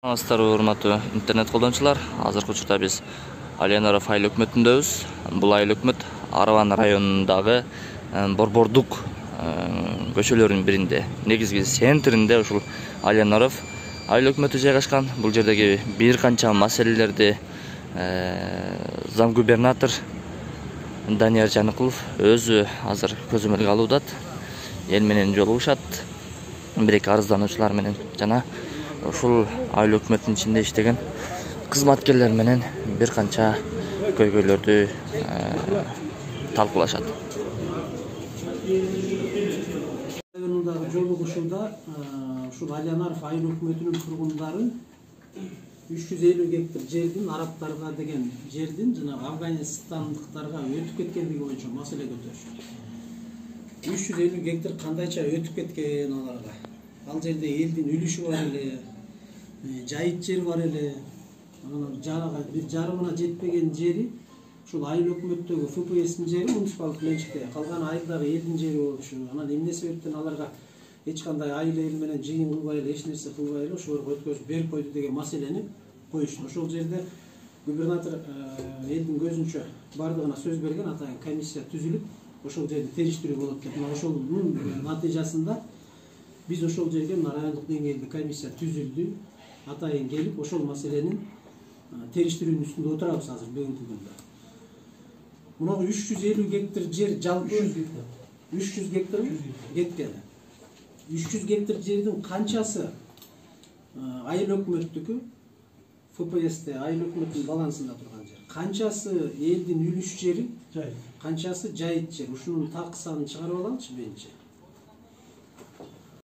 Assalamu урматтуу интернет колдонуучулар. Азыркы учурда биз Алиянаров айыл өкмөтүндөбүз. Бул айыл өкмөт Араван районундагы Борбордук көчөлөрүнүн биринде, негизги центринде ушул Алиянаров айыл өкмөтү жайгашкан. Бул жердеги бир канча маселелерди зам губернатор Данияр Жаныкулов өзү азыр көзөмөлгө алуудат. Эл менен жолугушат. Бир-эки арыздануучулар менен жана ушул айыл өкмөтүнүн ичинде иштеген кызматкерлер менен бир канча көйгөйлөрдү талкуулашат. Районундагы жолугушууда ушул Алиянаров айыл өкмөтүнүн тургундары 350 гектар жердин арабтарга деген жердин жана афганистандыктарга өтүп кеткендиги боюнча маселе көтөрүшүп. 350 гектар кандайча өтүп кеткен аларга? Ал жерде элдин үлүшү бар эле, жайыт жер бар эле. Анан жарага бир жарымына жетпеген жери ушул айыл өкмөттөгү ФПСтин жери муниципалдык менчикте, калган айылдагы элдин жери болчу. Анан эмне себептен аларга эч кандай айыл эл менен жыйын кылбай эле, эч нерсе кылбай эле ошолорго өткөзүп берип койду деген маселени коюшту. Ошол жерде губернатор элдин көзүнчө бардыгына сөз берген, атайын комиссия түзүлүп, ошол жерде териштирүү болот деп. Мына ошонун натыйжасында биз ошол жерге райондук деңгээлде комиссия түзүлдү. Атайын келип ошол маселенин териштирүүнүн үстүндө отурабыз азыр бүгүнкү күндө. Мына 350 гектар жер жалпы 300 гектар кеткен. 300 гектар жердин канчасы айыл өкмөттүкү, ФПСте айыл өкмөттүн балансында турган жер. Канчасы элдин үлүш жери, канчасы жайыт жер. Ушунун так санын чыгарып алалычы менчи.